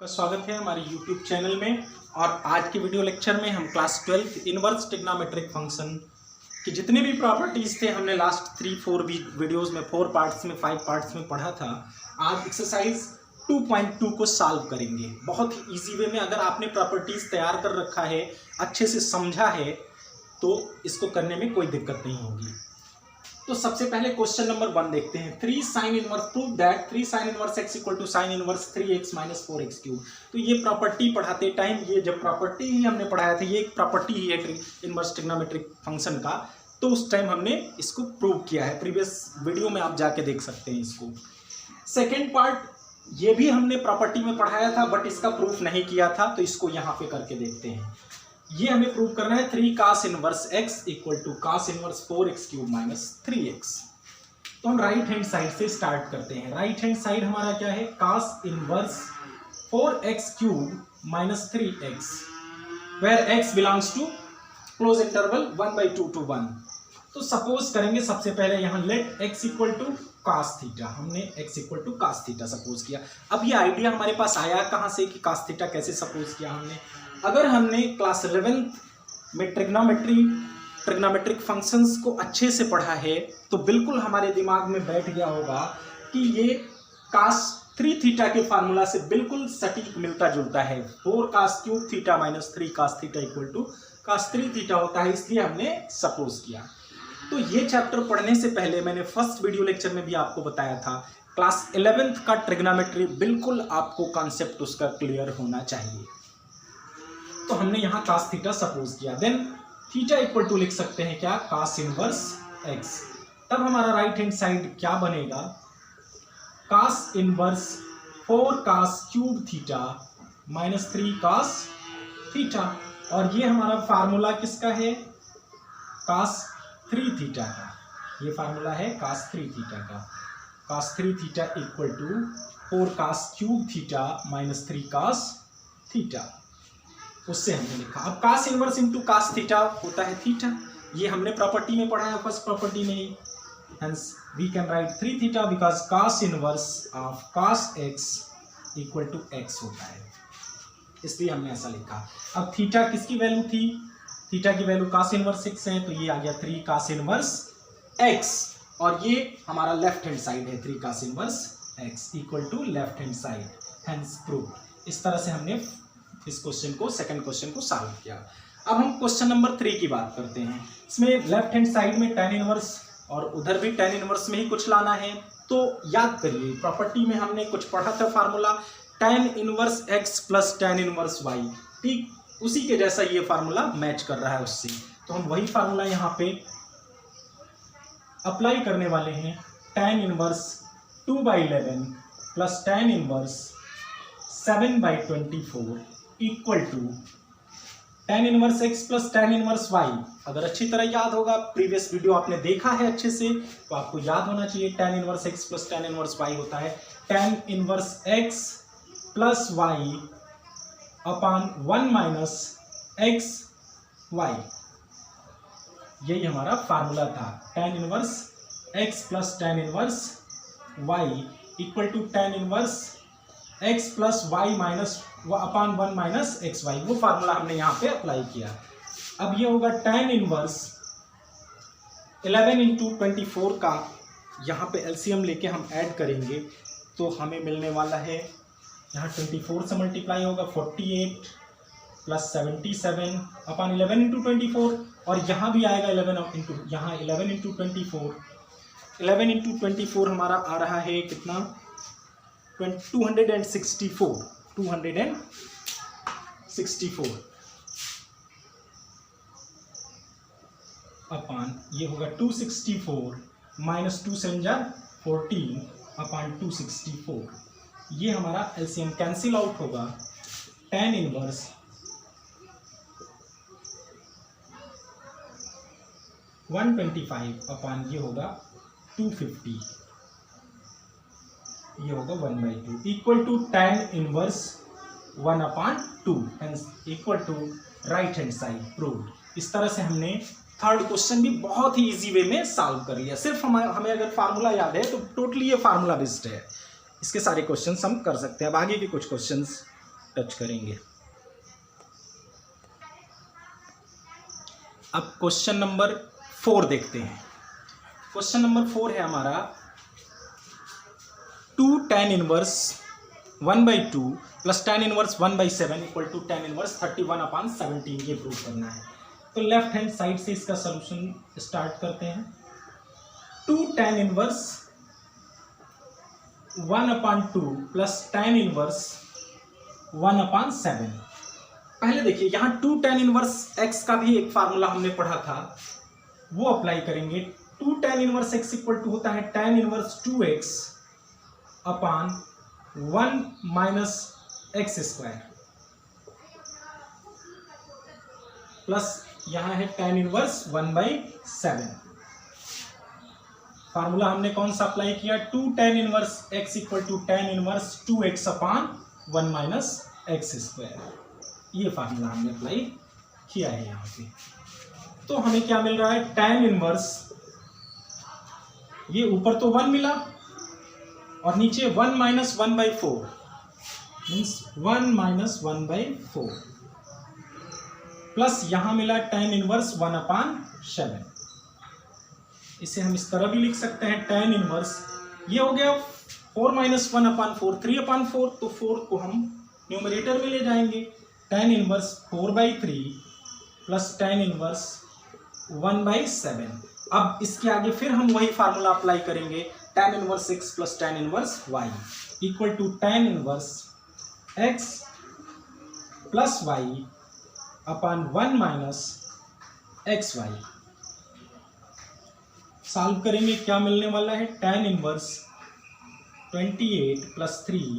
का स्वागत है हमारे YouTube चैनल में। और आज के वीडियो लेक्चर में हम क्लास 12 इनवर्स ट्रिग्नोमेट्रिक फंक्शन की जितने भी प्रॉपर्टीज़ थे हमने लास्ट 3-4 वीडियोस में 4 पार्ट्स में 5 पार्ट्स में पढ़ा था। आज एक्सरसाइज 2.2 को सॉल्व करेंगे बहुत ही ईजी वे में। अगर आपने प्रॉपर्टीज़ तैयार कर रखा है, अच्छे से समझा है, तो इसको करने में कोई दिक्कत नहीं होगी। तो सबसे पहले क्वेश्चन नंबर 1 देखते हैं। 3 sin inverse prove that 3 sin inverse x equal to sine inverse 3x minus 4x cube. तो ये प्रॉपर्टी पढ़ाते टाइम, ये जब प्रॉपर्टी ही हमने पढ़ाया था, ये एक प्रॉपर्टी ही है इनवर्स ट्रिग्नोमेट्रिक फंक्शन का, तो उस टाइम हमने इसको प्रूव किया है। प्रीवियस वीडियो में आप जाके देख सकते हैं इसको। सेकेंड पार्ट ये भी हमने प्रॉपर्टी में पढ़ाया था, बट इसका प्रूफ नहीं किया था, तो इसको यहाँ पे करके देखते हैं। ये हमें प्रूव करना है 3 cos inverse x equal to cos inverse 4x cube minus 3x। तो हम राइट हैंड साइड से स्टार्ट करते हैं। राइट हैंड साइड हमारा क्या है? cos inverse 4x cube minus 3x, where x belongs to closed interval 1/2 to 1। तो suppose करेंगे सबसे पहले यहाँ let x equal to cos theta. हमने x equal to cos theta suppose किया। अब ये आइडिया हमारे पास आया कहाँ से कि cos थीटा कैसे सपोज किया हमने? अगर हमने क्लास 11 में ट्रिग्नोमेट्रिक फंक्शंस को अच्छे से पढ़ा है, तो बिल्कुल हमारे दिमाग में बैठ गया होगा कि ये cos 3 थीटा के फार्मूला से बिल्कुल सटीक मिलता जुलता है। 4 cos cube theta minus 3 cos theta equal to cos 3 theta होता है, इसलिए हमने सपोज किया। तो ये चैप्टर पढ़ने से पहले मैंने फर्स्ट वीडियो लेक्चर में भी आपको बताया था, क्लास 11th का ट्रिग्नोमेट्री बिल्कुल आपको कॉन्सेप्ट उसका क्लियर होना चाहिए। तो हमने यहाँ cos थीटा सपोज किया, देन थीटा इक्वल टू लिख सकते हैं क्या? cos inverse x। तब हमारा राइट हैंड साइड क्या बनेगा? cos inverse 4 cos cube theta minus 3 cos theta. और ये हमारा फार्मूला किसका है? cos 3 थीटा का। ये फार्मूला है cos 3 थीटा का। cos 3 theta equal to 4 cos cube theta minus 3 cos theta, उससे हमने लिखा। अब cos inverse into cos theta होता है थीटा। ये हमने प्रॉपर्टी में पढ़ा है, फर्स्ट प्रॉपर्टी में ही। Hence we can write 3 theta because cos inverse of cos x equal to x होता है, इसलिए हमने ऐसा लिखा। अब थीटा किसकी वैल्यू थी? थीटा की वैल्यू cos इनवर्स x है, तो ये आ गया 3 cos इनवर्स x। और ये हमारा लेफ्ट हैंड साइड है, 3 cos inverse x equal to left hand side, hence prove. इस तरह से हमने इस क्वेश्चन को, सेकंड क्वेश्चन को सॉल्व किया। अब हम क्वेश्चन नंबर 3 की बात करते हैं। इसमें लेफ्ट हैंड साइड में tan इनवर्स और उधर भी tan इनवर्स में ही कुछ लाना है। तो याद करिए, प्रॉपर्टी में हमने कुछ पढ़ा था formula tan inverse x plus tan inverse y, ठीक उसी के जैसा ये फार्मूला मैच कर रहा है उससे। तो हम वही फार्मूला यहाँ पे अप्लाई करने वाले हैं। tan inverse 2/11 plus tan inverse 7/24 equal to tan inverse x plus tan inverse y। अगर अच्छी तरह याद होगा, प्रीवियस वीडियो आपने देखा है अच्छे से, तो आपको याद होना चाहिए tan inverse x plus tan inverse y होता है tan inverse x plus y upon 1 minus x y। यही हमारा फार्मूला था, tan inverse x plus tan inverse y equal to tan inverse x plus y minus upon 1 minus x y. वो formula हमने यहाँ पे apply किया। अब ये होगा tan इनवर्स 11 इंटू 24 का, यहाँ पे एलसीएम लेके हम ऐड करेंगे तो हमें मिलने वाला है, यहाँ 24 से मल्टीप्लाई होगा 48 प्लस 77 अपॉन 11 इंटू 24। और यहाँ भी आएगा 11 इंटू, यहाँ 11 इंटू 24, 11 इंटू 24 हमारा आ रहा है कितना? 264 अपॉन ये होगा 264 माइनस 2 7 जा 14 अपॉन 264। ये हमारा एलसीएम कैंसिल आउट होगा। tan इनवर्स 125 अपॉन ये होगा 250, ये होगा 1/2 equal to tan inverse 1/2, hence equal to right hand side proved. इस तरह से हमने थर्ड क्वेश्चन भी बहुत ही इजी वे में सॉल्व कर लिया। सिर्फ हमें अगर फार्मूला याद है तो टोटली ये फार्मूला बेस्ड है। इसके सारे क्वेश्चंस हम कर सकते हैं। अब आगे के कुछ क्वेश्चंस टच करेंगे। अब क्वेश्चन नंबर 4 देखते हैं। क्वेश्चन नंबर 4 है हमारा 2 tan inverse 1/2 plus tan inverse 1/7 equal to tan inverse 31/17 ये प्रूव करना है। तो लेफ्ट हैंड साइड से इसका सॉल्यूशन स्टार्ट करते हैं। 2 tan inverse 1/2 plus tan inverse 1/7। पहले देखिए यहाँ 2 tan इनवर्स x का भी एक फार्मूला हमने पढ़ा था, वो अप्लाई करेंगे। 2 tan inverse x equal to होता है tan inverse 2x upon 1 minus x square plus यहाँ है tan इनवर्स 1/7। फार्मूला हमने कौन सा अप्लाई किया? 2 tan inverse x equal to tan inverse 2x upon 1 minus x square. ये फार्मूला हमने अप्लाई किया है यहाँ पे। तो हमें क्या मिल रहा है? tan इनवर्स, ये ऊपर तो 1 मिला और नीचे 1 माइनस 1/4 मीन्स 1 माइनस 1/4 प्लस यहां मिला tan इनवर्स 1/7। इसे हम इस तरह भी लिख सकते हैं tan इनवर्स, ये हो गया 4 माइनस 1/4 3/4, तो 4 को हम न्यूमरेटर में ले जाएंगे। tan inverse 4/3 plus tan inverse 1/7। अब इसके आगे फिर हम वही फार्मूला अप्लाई करेंगे, tan inverse x plus tan inverse y equal to tan inverse x plus y upon 1 minus x y. Solve करेंगे, क्या मिलने वाला है? tan इनवर्स 28 प्लस 3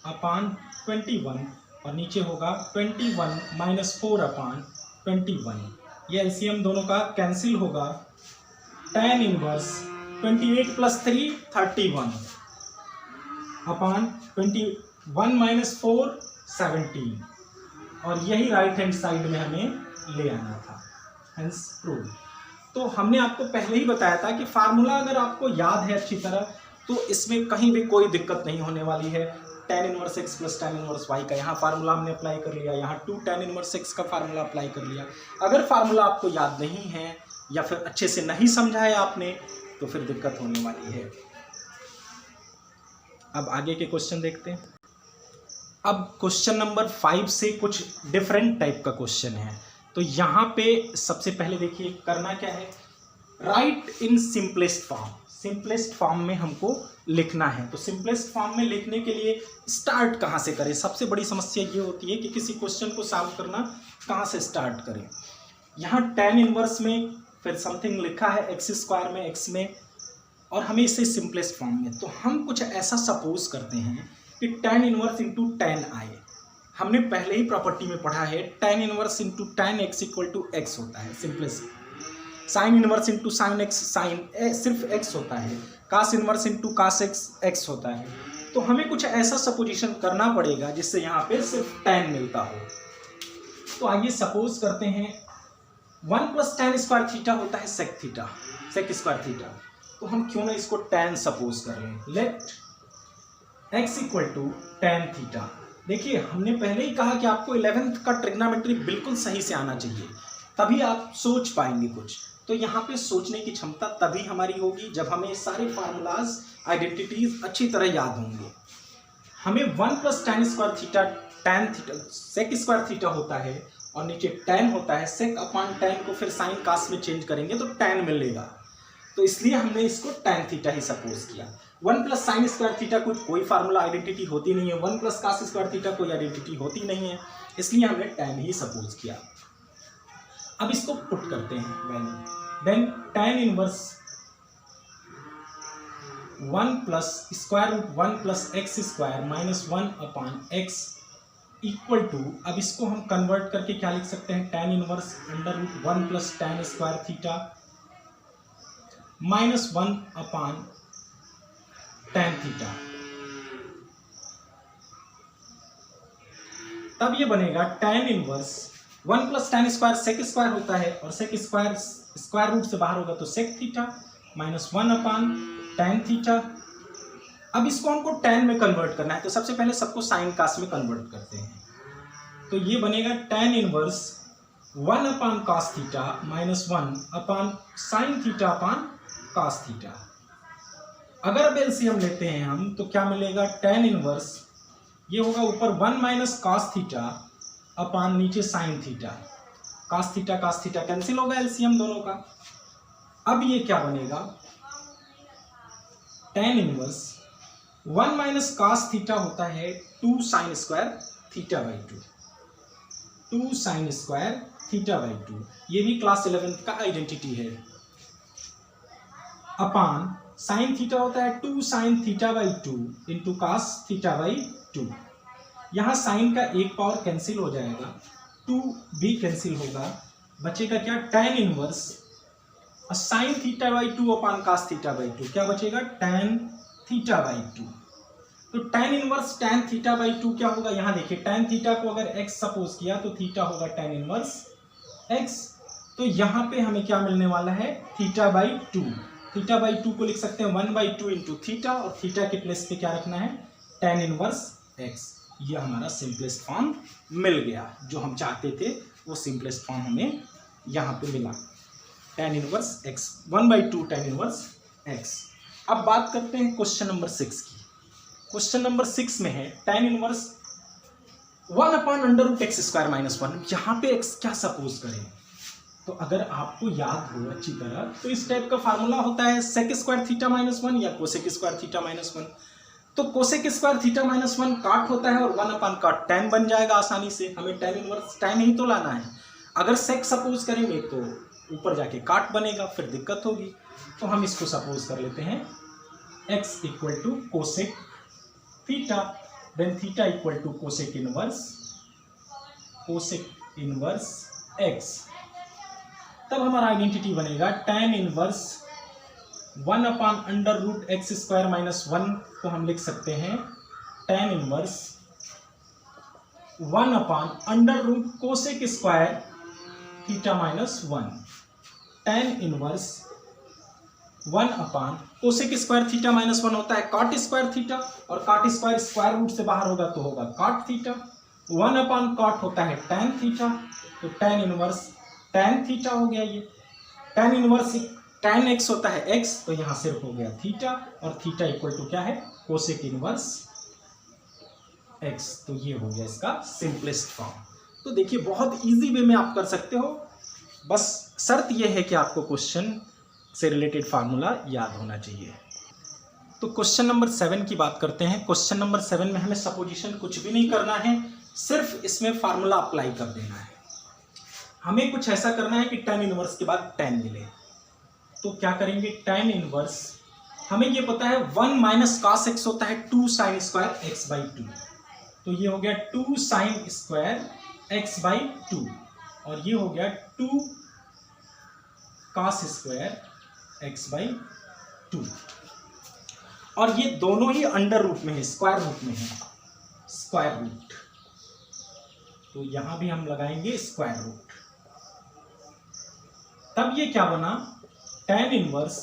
अपान 21 और नीचे होगा 21 माइनस 4 अपान 21। ये एलसीएम दोनों का कैंसिल होगा। tan इनवर्स 28 प्लस 3 31 अपान 21 माइनस 4 17 और यही राइट हैंड साइड में हमें ले आना था, हेंस प्रूव। तो हमने आपको पहले ही बताया था कि फार्मूला अगर आपको याद है अच्छी तरह तो इसमें कहीं भी कोई दिक्कत नहीं होने वाली है। tan inverse x plus tan inverse y का यहाँ फार्मूला हमने अप्लाई कर लिया, यहाँ 2 tan इनवर्स x का फार्मूला अप्लाई कर लिया। अगर फार्मूला आपको याद नहीं है या फिर अच्छे से नहीं समझा है आपने तो फिर दिक्कत होने वाली है। अब आगे के क्वेश्चन देखते हैं। अब क्वेश्चन नंबर 5 से कुछ डिफरेंट टाइप का क्वेश्चन है। तो यहाँ पे सबसे पहले देखिए करना क्या है, right in simplest form. Simplest form में हमको लिखना है। तो सिंपलेस्ट फॉर्म में लिखने के लिए स्टार्ट कहाँ से करें? सबसे बड़ी समस्या ये होती है कि किसी क्वेश्चन को सॉल्व करना कहाँ से स्टार्ट करें। यहाँ tan इनवर्स में फिर समथिंग लिखा है एक्स स्क्वायर में x में और हमें इसे सिंपलेस्ट फॉर्म में, तो हम कुछ ऐसा सपोज करते हैं कि tan इनवर्स इंटू tan आए। हमने पहले ही प्रॉपर्टी में पढ़ा है tan inverse into tan x equal to x होता है simplest. Sine inverse into sine x, sine सिर्फ x होता है। Cos inverse into cos x होता है। तो हमें कुछ ऐसा सपोजिशन करना पड़ेगा जिससे यहाँ पे सिर्फ tan मिलता हो। तो आइए सपोज करते हैं 1 प्लस tan स्क्वायर थीटा होता है sec theta, sec square theta. तो हम क्यों ना इसको tan सपोज कर लें। Let x equal to tan theta. देखिए हमने पहले ही कहा कि आपको 11th का ट्रिग्नोमेट्री बिल्कुल सही से आना चाहिए, तभी आप सोच पाएंगे कुछ। तो यहाँ पे सोचने की क्षमता तभी हमारी होगी जब हमें सारे फार्मूलाज आइडेंटिटीज अच्छी तरह याद होंगे। हमें 1 plus tan square theta, tan theta sec square theta होता है और नीचे tan होता है। सेक अपान tan को फिर साइन कास में चेंज करेंगे तो tan मिलेगा। तो इसलिए हमने इसको tan थीटा ही सपोज किया। 1 प्लस साइन स्क्वायर थीटा कोई फार्मूला आइडेंटिटी होती नहीं है। 1 प्लस कास स्क्वायर थीटा कोई आइडेंटिटी होती नहीं है, इसलिए हमने tan ही सपोज किया। अब इसको पुट करते हैं value. Then tan inverse 1 plus square root 1 plus x square minus 1 upon x equal to, अब इसको हम कन्वर्ट करके क्या लिख सकते हैं, tan inverse under root 1 plus tan square theta minus 1 upon tan theta. तब ये बनेगा tan inverse 1 plus tan square sec square होता है और सेक स्क्वायर स्क्वायर रूट से बाहर होगा तो sec theta minus 1 upon tan theta. अब इसको हमको tan में कन्वर्ट करना है, तो सबसे पहले सबको साइन कास में कन्वर्ट करते हैं। तो ये बनेगा tan इनवर्स 1 अपान cos थीटा माइनस 1 अपान sine theta upon cos theta. अगर अब एलसीएम लेते हैं हम तो क्या मिलेगा, tan इनवर्स ये होगा ऊपर 1 माइनस cos थीटा अपान नीचे sine theta. cos theta cancel होगा एलसीएम दोनों का। अब ये क्या बनेगा, tan inverse 1 minus cos theta होता है 2 sine square theta by 2 sine square theta by 2, ये भी क्लास 11th का आइडेंटिटी है। अपान साइन थीटा होता है 2 sine theta by 2 into cos theta by 2। यहाँ साइन का एक पावर कैंसिल हो जाएगा, 2 भी कैंसिल होगा, बचेगा क्या, tan inverse sine theta by 2 upon cos theta by 2, क्या बचेगा, tan थीटा बाई 2। तो tan inverse tan theta by 2 क्या होगा, यहाँ देखिए tan थीटा को अगर x सपोज किया तो थीटा होगा tan इनवर्स x। तो यहाँ पे हमें क्या मिलने वाला है, थीटा बाई 2। थीटा बाई 2 को लिख सकते हैं 1/2 इंटू थीटा, और थीटा के प्लेस पे क्या रखना है, tan इनवर्स x। ये हमारा सिंपलेस्ट फॉर्म मिल गया, जो हम चाहते थे वो सिंपलेस्ट फॉर्म हमें यहाँ पे मिला, tan inverse x 1/2 tan inverse x। अब बात करते हैं क्वेश्चन नंबर 6 की। क्वेश्चन नंबर 6 में है tan inverse 1 upon under root x square minus 1। यहाँ पे x क्या सपोज करें, तो अगर आपको याद हो अच्छी तरह तो इस टाइप का फार्मूला होता है सेक स्क्वायर थीटा माइनस 1 या कोसेक स्क्वायर थीटा माइनस 1। तो कोसेक स्क्वायर थीटा माइनस 1 काट होता है और 1 अपान काट tan बन जाएगा आसानी से। हमें tan इनवर्स tan ही तो लाना है, अगर सेक सपोज करेंगे तो ऊपर जाके काट बनेगा, फिर दिक्कत होगी। तो हम इसको सपोज कर लेते हैं x equal to cosec theta, then theta equal to cosec inverse x। तब हमारा आइडेंटिटी बनेगा tan inverse 1 upon under root x square minus 1 को हम लिख सकते हैं tan inverse 1 upon under root cosec square theta minus 1। tan inverse 1 upon cosec square theta minus 1 होता है कॉट स्क्वायर थीटा, और कॉट स्क्वायर स्क्वायर रूट से बाहर होगा तो होगा कॉट थीटा। 1 अपान कॉट होता है tan थीटा, तो tan इनवर्स tan थीटा हो गया। ये tan इनवर्स tan x होता है x, तो यहाँ सिर्फ हो गया थीटा, और थीटा इक्वल टू क्या है, कोसेक इनवर्स x। तो ये हो गया इसका सिंपलेस्ट फॉर्म। तो देखिए बहुत इजी वे में आप कर सकते हो, बस शर्त यह है कि आपको क्वेश्चन से रिलेटेड फार्मूला याद होना चाहिए। तो क्वेश्चन नंबर 7 की बात करते हैं। क्वेश्चन नंबर 7 में हमें सपोजिशन कुछ भी नहीं करना है, सिर्फ इसमें फार्मूला अप्लाई कर देना है। हमें कुछ ऐसा करना है कि tan इनवर्स के बाद tan मिले। तो क्या करेंगे, tan इनवर्स हमें ये पता है 1 माइनस cos x होता है 2 साइन स्क्वायर x बाई 2, तो ये हो गया 2 साइन स्क्वायर x बाई 2, और ये हो गया 2 cos स्क्वायर x बाई 2, और ये दोनों ही अंडर रूट में है, स्क्वायर रूट में है, स्क्वायर रूट। तो यहां भी हम लगाएंगे स्क्वायर रूट। तब ये क्या बना, tan इनवर्स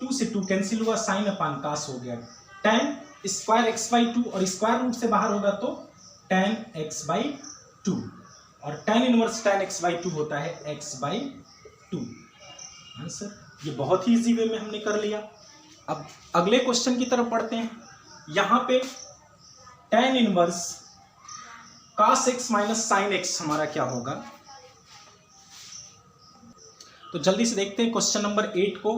2 से 2 कैंसिल हुआ, साइन अपान cos हो गया, tan स्क्वायर x बाई 2, और स्क्वायर रूट से बाहर होगा तो tan x बाई 2, और tan inverse tan x by 2 होता है x बाई 2। आंसर ये बहुत ही इजी वे में हमने कर लिया। अब अगले क्वेश्चन की तरफ बढ़ते हैं। यहाँ पे tan inverse cos x minus sine x हमारा क्या होगा, तो जल्दी से देखते हैं क्वेश्चन नंबर 8 को।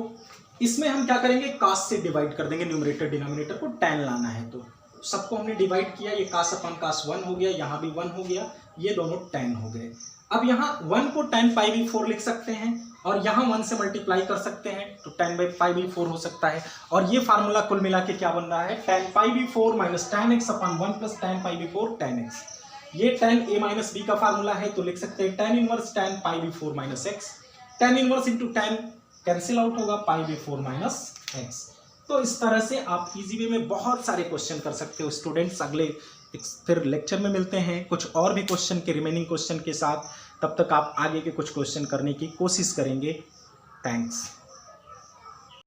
इसमें हम क्या करेंगे, cos से डिवाइड कर देंगे, न्यूमरेटर डिनोमिनेटर को tan लाना है, तो सबको हमने डिवाइड किया, ये cos अपान cos 1 हो गया, यहाँ भी 1 हो गया, ये दोनों tan हो गए। अब यहाँ 1 को tan पाई बाई 4 लिख सकते हैं, और यहाँ 1 से मल्टीप्लाई कर सकते हैं, तो tan पाई बाई 4 हो सकता है। और ये फार्मूला कुल मिला के क्या बन रहा है, tan pi by 4 minus tan x upon 1 plus tan pi by 4 tan x। ये tan a माइनस b का फार्मूला है, तो लिख सकते हैं tan inverse tan pi by 4 minus x, tan inverse into tan cancel out होगा, pi by 4 minus x। तो इस तरह से आप इजी वे में बहुत सारे क्वेश्चन कर सकते हो स्टूडेंट्स। अगले फिर लेक्चर में मिलते हैं कुछ और भी क्वेश्चन के, रिमेनिंग क्वेश्चन के साथ। तब तक आप आगे के कुछ क्वेश्चन करने की कोशिश करेंगे। थैंक्स।